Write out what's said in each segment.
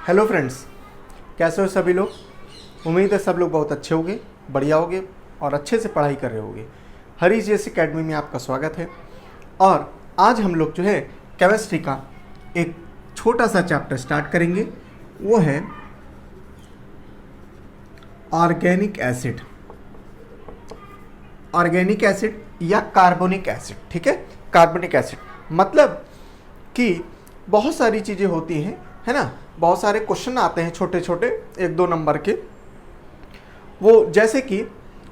Hello friends, कैसे हो सभी लोग। उम्मीद है सब लोग बहुत अच्छे होंगे, बढ़िया होंगे और अच्छे से पढ़ाई कर रहे होंगे। हरी जीएस एकेडमी में आपका स्वागत है। और आज हम लोग जो है केमिस्ट्री का एक छोटा सा चैप्टर स्टार्ट करेंगे। वो है ऑर्गेनिक एसिड। ऑर्गेनिक एसिड या कार्बोनिक एसिड, ठीक है। कार्बोनिक एसिड मतलब कि बहुत सारी चीज़ें होती हैं, है ना। बहुत सारे क्वेश्चन आते हैं छोटे छोटे 1-2 नंबर के। वो जैसे कि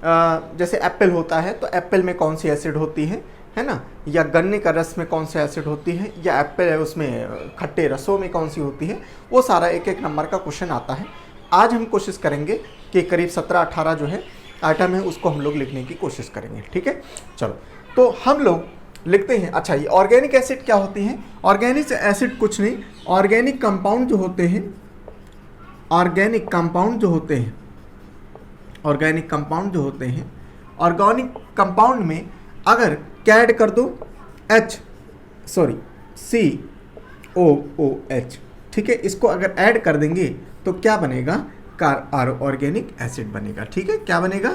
जैसे एप्पल होता है तो एप्पल में कौन सी एसिड होती है ना। या गन्ने का रस में कौन सी एसिड होती है, या एप्पल है उसमें खट्टे रसों में कौन सी होती है। वो सारा 1-1 नंबर का क्वेश्चन आता है। आज हम कोशिश करेंगे कि करीब 17-18 जो है आइटम है उसको हम लोग लिखने की कोशिश करेंगे, ठीक है। चलो तो हम लोग लिखते हैं। अच्छा, ये ऑर्गेनिक एसिड क्या होती हैं। ऑर्गेनिक एसिड कुछ नहीं, ऑर्गेनिक कंपाउंड जो होते हैं, ऑर्गेनिक कंपाउंड जो होते हैं, ऑर्गेनिक कंपाउंड जो होते हैं, ऑर्गेनिक कंपाउंड में अगर क्या ऐड कर दो COOH, ठीक है। इसको अगर ऐड कर देंगे तो क्या बनेगा, ऑर्गेनिक एसिड बनेगा, ठीक है। क्या बनेगा,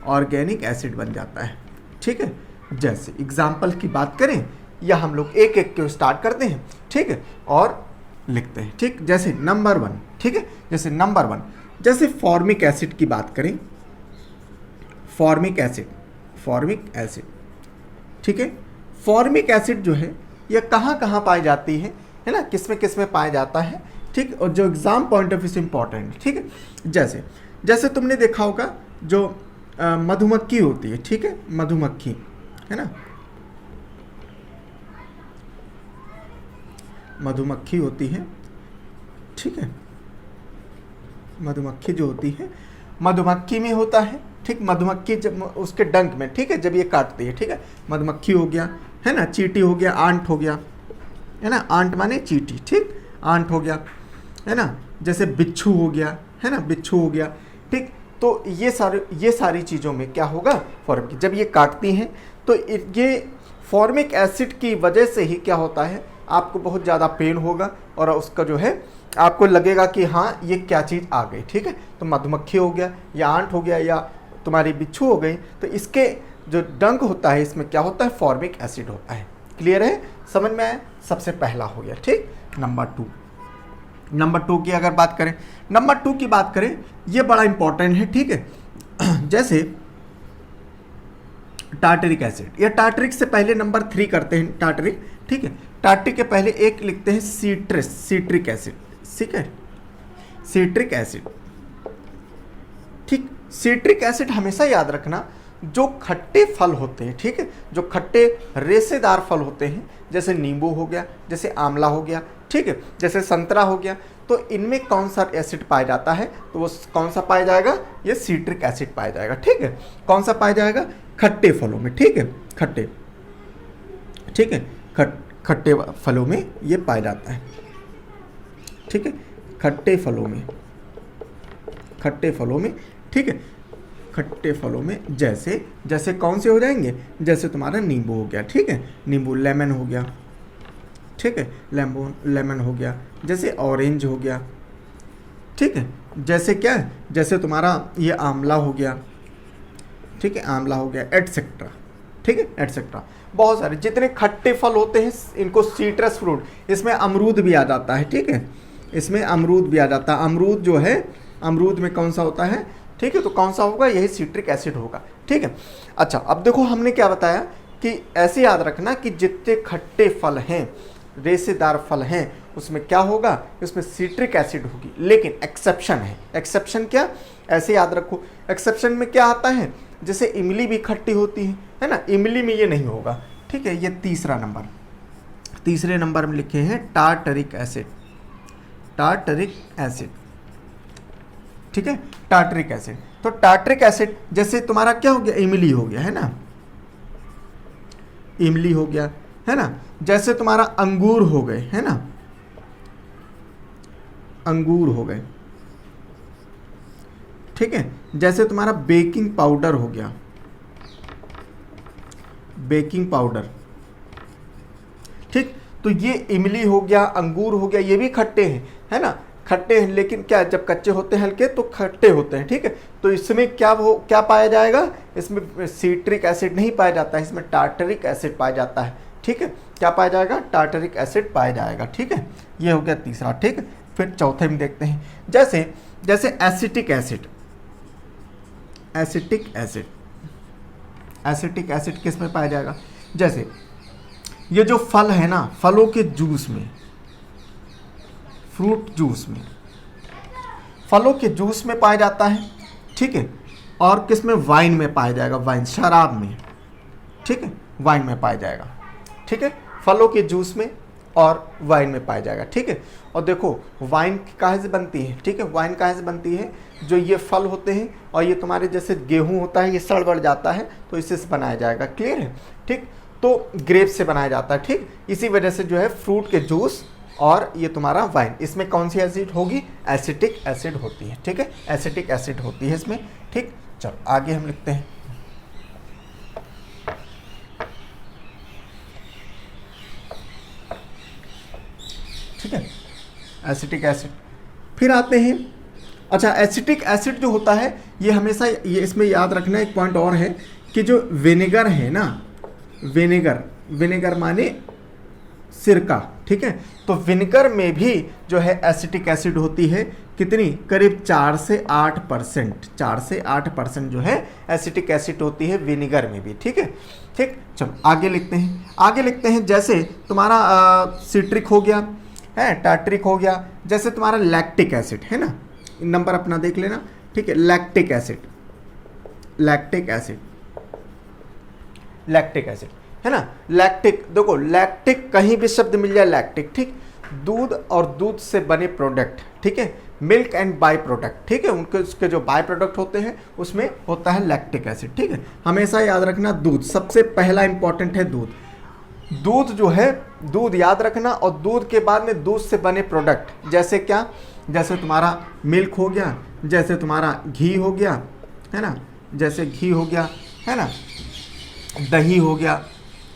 ऑर्गेनिक एसिड बन जाता है, ठीक है। जैसे एग्जाम्पल की बात करें या हम लोग एक एक के स्टार्ट करते हैं, ठीक है, और लिखते हैं, ठीक। जैसे नंबर 1, ठीक है। जैसे नंबर 1, जैसे फॉर्मिक एसिड की बात करें, फॉर्मिक एसिड, ठीक है। फॉर्मिक एसिड जो है यह कहाँ कहाँ पाई जाती है ना, किस में पाया जाता है, ठीक। और जो एग्जाम पॉइंट ऑफ व्यू से इंपॉर्टेंट है, ठीक है। जैसे तुमने देखा होगा जो मधुमक्खी होती है, ठीक है, मधुमक्खी है ना, मधुमक्खी होती है, ठीक है। मधुमक्खी जो होती है, मधुमक्खी में होता है, ठीक। मधुमक्खी जब उसके डंक में, ठीक है, जब ये काटती है, ठीक है। मधुमक्खी हो गया, है ना, चींटी हो गया, आंट हो गया, है ना, आंट माने चींटी, ठीक, आंट हो गया, है ना। जैसे बिच्छू हो गया, है ना, बिच्छू हो गया, ठीक। तो ये सारी चीज़ों में क्या होगा, फॉर्मिक, जब ये काटती हैं तो ये फॉर्मिक एसिड की वजह से ही क्या होता है, आपको बहुत ज़्यादा पेन होगा और उसका जो है आपको लगेगा कि हाँ ये क्या चीज़ आ गई, ठीक है। तो मधुमक्खी हो गया या आंट हो गया या तुम्हारी बिच्छू हो गई, तो इसके जो डंक होता है इसमें क्या होता है, फॉर्मिक एसिड होता है। क्लियर है, समझ में आया। सबसे पहला हो गया, ठीक। नंबर 2 की अगर बात करें, नंबर 2 की बात करें, ये बड़ा इंपॉर्टेंट है, ठीक है। जैसे टार्टरिक एसिड, या टार्टरिक से पहले नंबर 3 करते हैं, टार्टरिक, ठीक है। टार्टरिक के पहले एक लिखते हैं सीट्रिक एसिड, ठीक है, सीट्रिक एसिड, ठीक। सीट्रिक एसिड हमेशा याद रखना, जो खट्टे फल होते हैं, ठीक है, जो खट्टे रेशेदार फल होते हैं, जैसे नींबू हो गया, जैसे आंवला हो गया, ठीक है, जैसे संतरा हो गया, तो इनमें कौन सा एसिड पाया जाता है, तो वो कौन सा पाया जाएगा, ये सीट्रिक एसिड पाया जाएगा, ठीक है। कौन सा पाया जाएगा, खट्टे फलों में, ठीक है, खट्टे, ठीक है, खट्टे फलों में ये पाया जाता है, ठीक है, खट्टे फलों में, ठीक है, खट्टे फलों में। जैसे कौन से हो जाएंगे, जैसे तुम्हारा नींबू हो गया, ठीक है, नींबू, लेमन हो गया, ठीक है, लेमन हो गया, जैसे ऑरेंज हो गया, ठीक है। जैसे क्या, जैसे तुम्हारा ये आंवला हो गया, ठीक है, आंवला हो गया, एटसेट्रा, ठीक है, एटसेट्रा। बहुत सारे जितने खट्टे फल होते हैं इनको सीट्रस फ्रूट, इसमें अमरूद भी आ जाता है, ठीक है, इसमें अमरूद भी आ जाता है। अमरूद जो है, अमरूद में कौन सा होता है, ठीक है, तो कौन सा होगा, यही सीट्रिक एसिड होगा, ठीक है। अच्छा, अब देखो हमने क्या बताया कि ऐसे याद रखना कि जितने खट्टे फल हैं, रेशेदार फल हैं, उसमें क्या होगा, उसमें सीट्रिक एसिड होगी। लेकिन एक्सेप्शन है, एक्सेप्शन क्या, ऐसे याद रखो, एक्सेप्शन में क्या आता है, जैसे इमली भी खट्टी होती है ना, इमली में ये नहीं होगा, ठीक है। ये तीसरे नंबर में लिखे हैं टार्टरिक एसिड, ठीक है, टार्टरिक एसिड। तो टार्टरिक एसिड जैसे तुम्हारा क्या हो गया, इमली हो गया, है ना, इमली हो गया, है ना। जैसे तुम्हारा अंगूर हो गए, है ना, अंगूर हो गए, ठीक है। जैसे तुम्हारा बेकिंग पाउडर हो गया, बेकिंग पाउडर, ठीक। तो ये इमली हो गया, अंगूर हो गया, ये भी खट्टे हैं, है ना। खट्टे हैं, लेकिन क्या जब कच्चे होते हैं हल्के तो खट्टे होते हैं, ठीक है। तो इसमें क्या पाया जाएगा, इसमें सिट्रिक एसिड नहीं पाया जाता है, इसमें टार्टरिक एसिड पाया जाता है, ठीक है। क्या पाया जाएगा, टार्टरिक एसिड पाया जाएगा, ठीक है। ये हो गया तीसरा, ठीक है। फिर चौथे में देखते हैं, जैसे एसिटिक एसिड, एसिटिक एसिड किस में पाया जाएगा, जैसे ये जो फल है ना, फलों के जूस में, फ्रूट जूस में, फलों के जूस में पाया जाता है, ठीक है। और किस में, वाइन में पाया जाएगा, वाइन शराब में, ठीक है, वाइन में पाया जाएगा, ठीक है। फलों के जूस में और वाइन में पाया जाएगा, ठीक है। और देखो वाइन काहे से बनती है, ठीक है, वाइन काहे से बनती है, जो ये फल होते हैं और ये तुम्हारे जैसे गेहूं होता है, ये सड़ बढ़ जाता है तो इससे बनाया जाएगा, क्लियर है, ठीक। तो ग्रेप से बनाया जाता है, ठीक। इसी वजह से जो है फ्रूट के जूस और ये तुम्हारा वाइन, इसमें कौन सी एसिड होगी, एसिटिक एसिड होती है, ठीक है, एसिटिक एसिड होती है इसमें, ठीक। चलो आगे हम लिखते हैं, ठीक है, एसिटिक एसिड। फिर आते हैं, अच्छा एसिटिक एसिड जो होता है ये हमेशा, ये इसमें याद रखना एक पॉइंट और है कि जो विनेगर है ना, विनेगर माने सिरका, ठीक है। तो विनेगर में भी जो है एसिटिक एसिड होती है, कितनी, करीब 4 से 8% जो है एसिटिक एसिड होती है विनेगर में भी, ठीक है, ठीक। चलो आगे लिखते हैं, जैसे तुम्हारा सिट्रिक हो गया है, टार्टरिक हो गया, जैसे तुम्हारा लैक्टिक एसिड है ना, नंबर अपना देख लेना, ठीक है। लैक्टिक एसिड है ना, लैक्टिक, देखो लैक्टिक कहीं भी शब्द मिल जाए लैक्टिक, ठीक। दूध और दूध से बने प्रोडक्ट, ठीक है, मिल्क एंड बाय प्रोडक्ट, ठीक है, उसके जो बाय प्रोडक्ट होते हैं उसमें होता है लैक्टिक एसिड, ठीक है। हमेशा याद रखना दूध सबसे पहला इंपॉर्टेंट है, दूध जो है, दूध याद रखना, और दूध के बाद में दूध से बने प्रोडक्ट, जैसे क्या, जैसे तुम्हारा मिल्क हो गया, जैसे तुम्हारा घी हो गया, है ना, जैसे घी हो गया, है ना, दही हो गया,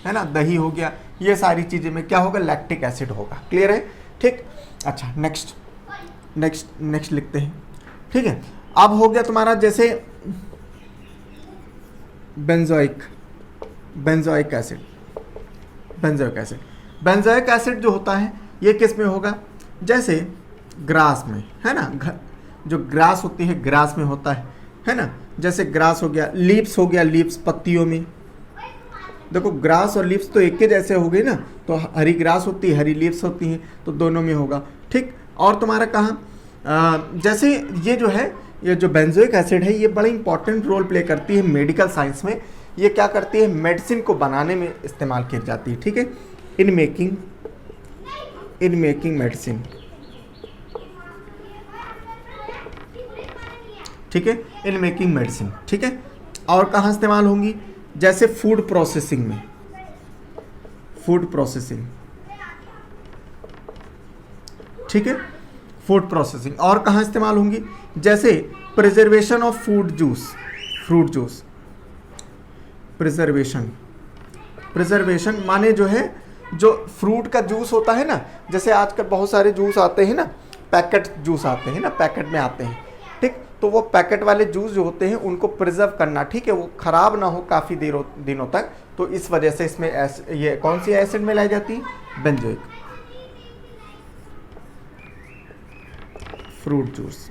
है ना, दही हो गया, ये सारी चीज़ें में क्या होगा, लैक्टिक एसिड होगा, क्लियर है, ठीक। अच्छा नेक्स्ट लिखते हैं, ठीक है। अब हो गया तुम्हारा जैसे बेंजोइक एसिड जो होता है ये किस में होगा, जैसे ग्रास में, है ना, जो ग्रास होती है ग्रास में होता है ना, जैसे ग्रास हो गया, लीव्स पत्तियों में, देखो ग्रास और लीव्स तो एक के जैसे हो गए ना, तो हरी ग्रास होती है, हरी लीव्स होती हैं, तो दोनों में होगा, ठीक। और तुम्हारा कहाँ, जैसे ये जो है, ये जो बेंजोइक एसिड है ये बड़ा इंपॉर्टेंट रोल प्ले करती है मेडिकल साइंस में, ये क्या करती है, मेडिसिन को बनाने में इस्तेमाल की जाती है, ठीक है, इन मेकिंग मेडिसिन, ठीक है, इन मेकिंग मेडिसिन, ठीक है। और कहाँ इस्तेमाल होंगी, जैसे फूड प्रोसेसिंग, ठीक है, फूड प्रोसेसिंग। और कहाँ इस्तेमाल होंगी, जैसे preservation of fruit juice, preservation माने जो है, जो फ्रूट का जूस होता है ना, जैसे आजकल बहुत सारे जूस आते हैं ना, पैकेट जूस आते हैं ना, पैकेट में आते हैं, ठीक। तो वो पैकेट वाले जूस जो होते हैं उनको प्रिजर्व करना, ठीक है, वो खराब ना हो काफ़ी दिनों तक, तो इस वजह से इसमें ये कौन सी एसिड मिलाई जाती है, बेंजोइक, फ्रूट जूस,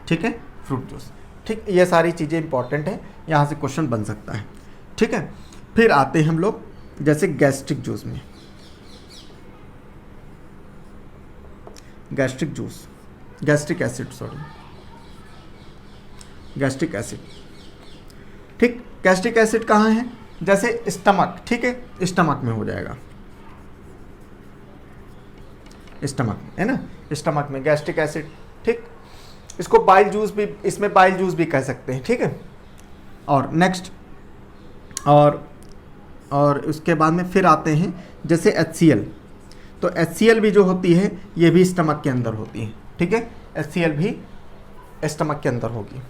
ठीक है, फ्रूट जूस, ठीक। ये सारी चीज़ें इंपॉर्टेंट है, यहाँ से क्वेश्चन बन सकता है, ठीक है। फिर आते हैं हम लोग जैसे गैस्ट्रिक एसिड, ठीक। गैस्ट्रिक एसिड कहाँ है, जैसे स्टमक, ठीक है, स्टमक में हो जाएगा, स्टमक है ना, स्टमक में गैस्ट्रिक एसिड, ठीक। इसको बाइल जूस भी, इसमें बाइल जूस भी कह सकते हैं, ठीक है। और नेक्स्ट, और उसके बाद में फिर आते हैं जैसे HCl, तो HCl भी जो होती है ये भी स्टमक के अंदर होती है, ठीक है, HCl भी स्टमक के अंदर होगी,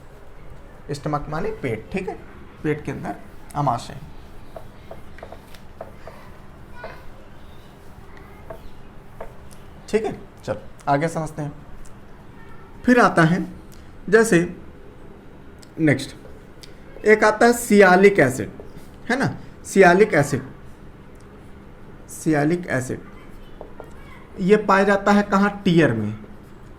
स्टमक माने पेट, ठीक है, पेट के अंदर आमाशय, ठीक है। चलो आगे समझते हैं। फिर आता है जैसे नेक्स्ट एक आता है सियालिक एसिड, है ना, सियालिक एसिड। सियालिक एसिड ये पाया जाता है कहाँ, टीयर में,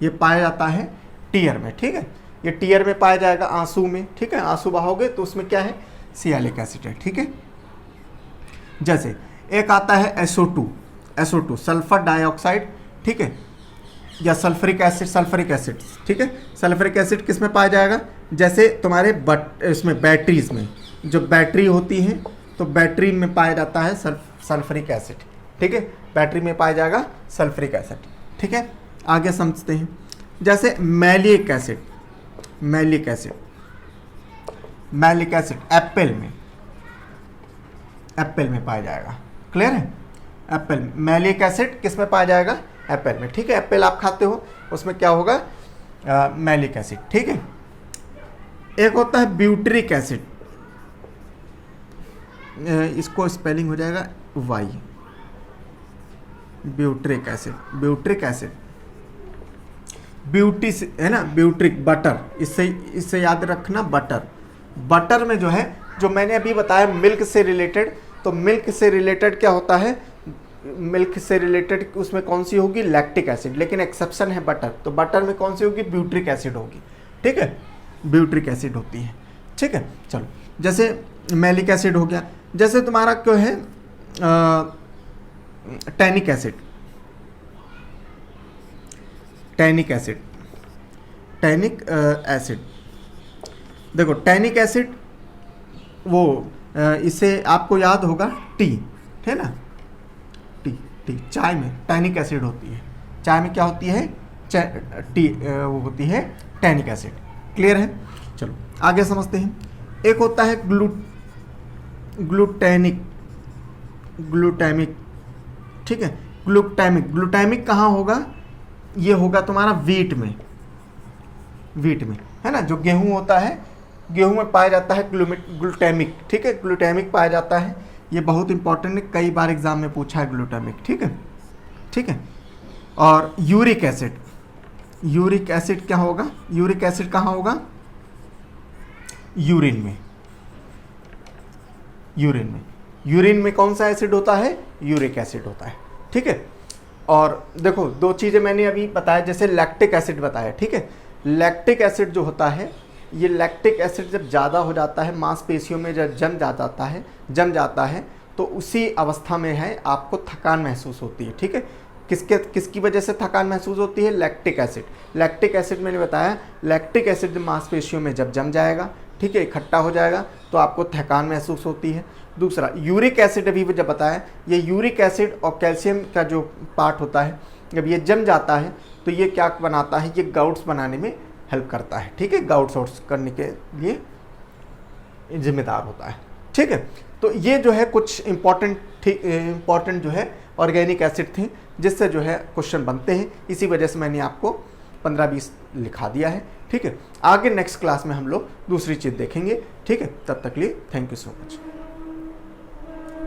ये पाया जाता है टीयर में, ठीक है, ये टीयर में पाया जाएगा आंसू में, ठीक है, आंसू बहाओगे तो उसमें क्या है, सियालिक एसिड है, ठीक है। जैसे एक आता है SO2, SO2 सल्फर डाइऑक्साइड, ठीक है, या सल्फ्रिक एसिड, ठीक है। सल्फ्रिक एसिड किस में पाया जाएगा, जैसे तुम्हारे इसमें बैटरीज में, जो बैटरी होती हैं तो बैटरी में पाया जाता है सल्फ्रिक एसिड, ठीक है, बैटरी में पाया जाएगा सल्फ्रिक एसिड, ठीक है। आगे समझते हैं जैसे malic acid, malic acid, malic acid Apple में पाया जाएगा, क्लियर है, एप्पल में मैलिक एसिड किस में पाया जाएगा, एप्पल में, ठीक है। एप्पल आप खाते हो उसमें क्या होगा, मैलिक एसिड, ठीक है। एक होता है ब्यूट्रिक एसिड, इसको स्पेलिंग हो जाएगा Y, butyric acid, butyric acid, beauty है ना, ब्यूट्रिक बटर, इससे याद रखना बटर, बटर में जो है, जो मैंने अभी बताया मिल्क से रिलेटेड, तो मिल्क से रिलेटेड क्या होता है, मिल्क से रिलेटेड उसमें कौन सी होगी, लैक्टिक एसिड, लेकिन एक्सेप्शन है बटर, तो बटर में कौन सी होगी, ब्यूट्रिक एसिड होगी, ठीक है, ब्यूट्रिक एसिड होती है, ठीक है। चलो जैसे मैलिक एसिड हो गया, जैसे तुम्हारा क्यों है tannic acid, tannic acid, tannic acid, देखो टैनिक एसिड वो इसे आपको याद होगा टी, है ना, टी चाय में टैनिक एसिड होती है, चाय में क्या होती है, टी वो होती है टैनिक एसिड, क्लियर है। चलो आगे समझते हैं। एक होता है ग्लूटैमिक, ठीक है, ग्लूटामिक कहाँ होगा, ये होगा तुम्हारा वीट में, है ना, जो गेहूं होता है, गेहूं में पाया जाता है ग्लूटामिक, ठीक है, ग्लूटामिक पाया जाता है, ये बहुत इंपॉर्टेंट है, कई बार एग्जाम में पूछा है ग्लूटामिक, ठीक है, ठीक है। और यूरिक एसिड, यूरिक एसिड क्या होगा, यूरिक एसिड कहाँ होगा, यूरिन में, यूरिन में कौन सा एसिड होता है, यूरिक एसिड होता है, ठीक है। और देखो दो चीज़ें मैंने अभी बताया, जैसे लैक्टिक एसिड बताया, ठीक है, लैक्टिक एसिड जो होता है, ये लैक्टिक एसिड जब ज़्यादा हो जाता है मांसपेशियों में, जब जम जाता है तो उसी अवस्था में है आपको थकान महसूस होती है, ठीक है। किसकी वजह से थकान महसूस होती है, लैक्टिक एसिड, लैक्टिक एसिड मैंने बताया, लैक्टिक एसिड मांसपेशियों में जब जम जाएगा, ठीक है, इकट्ठा हो जाएगा तो आपको थकान महसूस होती है। दूसरा यूरिक एसिड, अभी जब बताया, ये यूरिक एसिड और कैल्शियम का जो पार्ट होता है, जब ये जम जाता है तो ये क्या बनाता है, ये गाउट्स बनाने में हेल्प करता है, ठीक है, गाउट्स आउट्स करने के लिए जिम्मेदार होता है, ठीक है। तो ये जो है कुछ इम्पॉर्टेंट जो है ऑर्गेनिक एसिड थे, जिससे जो है क्वेश्चन बनते हैं, इसी वजह से मैंने आपको 15-20 लिखा दिया है, ठीक है। आगे नेक्स्ट क्लास में हम लोग दूसरी चीज़ देखेंगे, ठीक है, तब तक लिए थैंक यू सो मच।